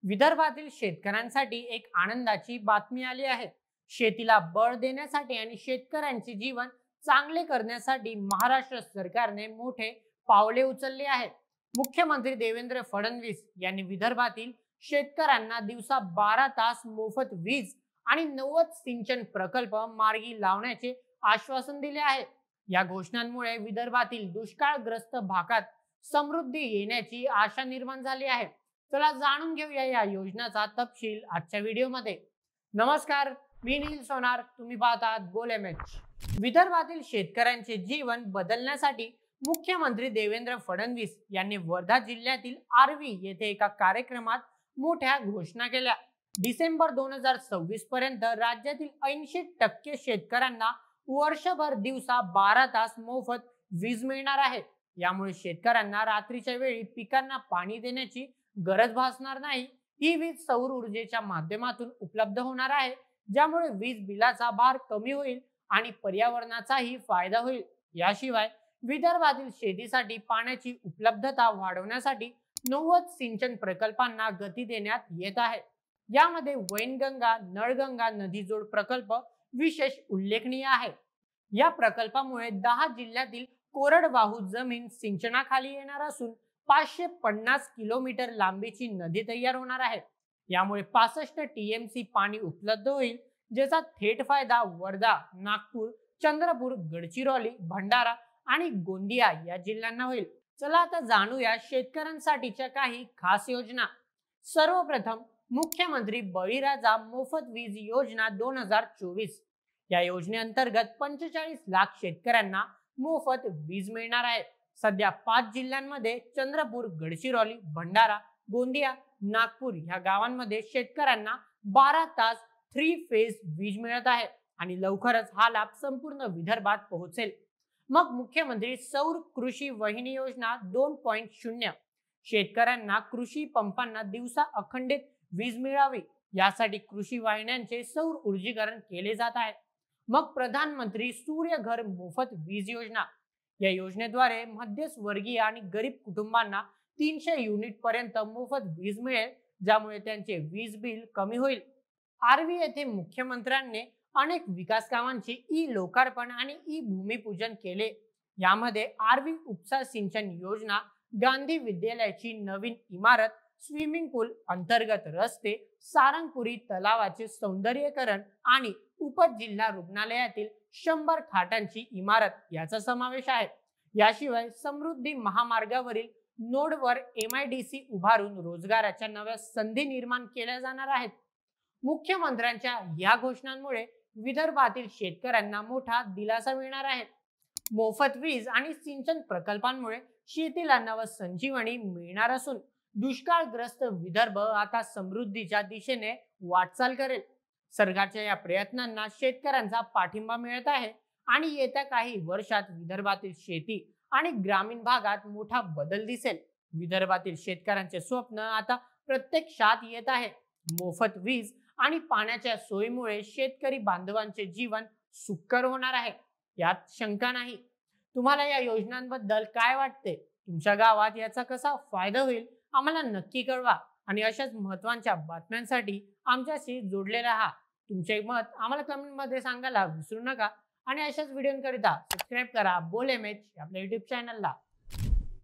विदर्भातील शेतकऱ्यांसाठी एक आनंदाची बातमी आली आहे। शेतीला बळ देण्यासाठी आणि शेतकऱ्यांचे जीवन चांगले करण्यासाठी महाराष्ट्र सरकारने मोठे पावले उचलले आहेत। मुख्यमंत्री देवेंद्र फडणवीस यांनी विदर्भातील शेतकऱ्यांना दिवसा 12 तास मोफत वीज आणि 90 सिंचन प्रकल्प मार्गी लावण्याचे आश्वासन दिले आहे। या घोषणांमुळे विदर्भातील दुष्काळग्रस्त भागात समृद्धी येण्याची आशा निर्माण झाली आहे। चला जाणून घेऊया या योजनाचा तपशील आजच्या व्हिडिओमध्ये। नमस्कार, मी नील सोनार, तुम्ही पाहतात बोल-एम-एच। विदर्भातील शेतकऱ्यांचे जीवन बदलण्यासाठी मुख्यमंत्री देवेंद्र फडणवीस यांनी वर्धा जिल्ह्यातील आर्वी येथे एका कार्यक्रमात मोठ्या घोषणा केल्या। डिसेंबर 2026 पर्यंत राज्यातील 80% शेतकऱ्यांना वर्षभर दिवसा 12 तास मोफत वीज मिळणार आहे। यामुळे शेतकऱ्यांना रात्रीच्या वेळी पिकांना पाणी देण्याची गरज भासणार नाही। ही वीज सौर ऊर्जेच्या माध्यमातून उपलब्ध होणार आहे, ज्यामुळे वीज बिलाचा भार कमी होईल आणि पर्यावरणाचाही फायदा होईल। याशिवाय विदर्भातील शेतीसाठी पाण्याची उपलब्धता वाढवण्यासाठी 90 सिंचन प्रकल्पांना गती देण्यात येत आहे। यामध्ये वैनगंगा नळगंगा नदीजोड प्रकल्प विशेष उल्लेखनीय आहे। या प्रकल्पामुळे 10 जिल्ह्यातील कोरडवाहू जमीन सिंचनाखाली येणार असून 550 किलोमीटर लांबीची नदी तयार होणार आहे। यामुळे 65 टीएमसी पाणी उपलब्ध होईल, ज्याचा थेट फायदा वर्धा, नागपूर, चंद्रपूर, गडचिरोली, भंडारा आणि गोंदिया या जिल्ह्यांना होईल। चला आता जाणूया शेतकऱ्यांसाठीच्या काही खास योजना। सर्वप्रथम मुख्यमंत्री बळीराजा मोफत वीज योजना 2024। या योजनेअंतर्गत 45 लाख शेतकऱ्यांना मोफत वीज मिळणार आहे। सध्या 5 जिल्ह्यांमध्ये चंद्रपूर, गडचिरोली, भंडारा, गोंदिया, नागपूर या गावांमध्ये शेतकऱ्यांना 12 तास 3 फेज वीज मिळत आहे आणि लवकरच हा लाभ संपूर्ण विदर्भात पोहोचेल। मग मुख्यमंत्री सौर कृषी वाहिनी योजना 2.0। शेतकऱ्यांना कृषी पंपांना दिवसा अखंडित वीज मिळावी यासाठी कृषी वाहिन्यांचे सौर ऊर्जीकरण केले जात आहे। मग प्रधानमंत्री सूर्य घर मोफत वीज योजना। या योजनेद्वारे मध्यमवर्गीय आणि गरीब कुटुंबांना 300 युनिट पर्यंत मोफत वीज मिळेल, ज्यामुळे त्यांचे वीज बिल कमी होईल। आर्वी येथे मुख्यमंत्र्यांनी अनेक विकास कामांचे ई लोकार्पण आणि ई भूमिपूजन केले। यामध्ये आर्वी उपसा सिंचन योजना, गांधी विद्यालयाची नवीन इमारत, स्विमिंग पूल, अंतर्गत रस्ते, सारंगपुरी तलावाचे सौंदर्यीकरण आणि उपजिल्हा रुग्णालयातील 100 खाटांची इमारत याचा समावेश आहे। याशिवाय समृद्धी महामार्गावरील नोडवर MIDC उभारून रोजगाराच्या नव्या संधी निर्माण केल्या जाणार आहेत। मुख्यमंत्र्यांच्या या घोषणांमुळे विदर्भातील शेतकऱ्यांना मोठा दिलासा मिळणार आहे। मोफत वीज आणि सिंचन प्रकल्पांमुळे शेतीला नवसंजीवनी मिळणार असून दुष्काळग्रस्त विदर्भ आता समृद्धीच्या दिशेने वाटचाल करेल। सरकारच्या या प्रयत्नांना शेतकऱ्यांचा पाठिंबा मिळत आहे आणि येत्या काही वर्षात विदर्भातील शेती आणि ग्रामीण भागात मोठा बदल दिसेल। विदर्भातील शेतकऱ्यांचे स्वप्न आता प्रत्यक्षात येत आहे। मोफत वीज आणि पाण्याच्या सोयीमुळे शेतकरी बांधवांचे जीवन सुखकर होणार आहे, यात शंका नाही। तुम्हाला या योजनांबद्दल काय वाटते? तुमच्या गावात याचा कसा फायदा होईल आम्हाला नक्की कळवा आणि अशाच महत्त्वाच्या बातम्यांसाठी आमच्याशी जोडले राहा। तुमचे मत आम्हाला कमेंटमध्ये सांगायला विसरू नका आणि अशाच व्हिडिओंकरिता सबस्क्राइब करा बोल-एम-एच आपल्या YouTube चॅनलला।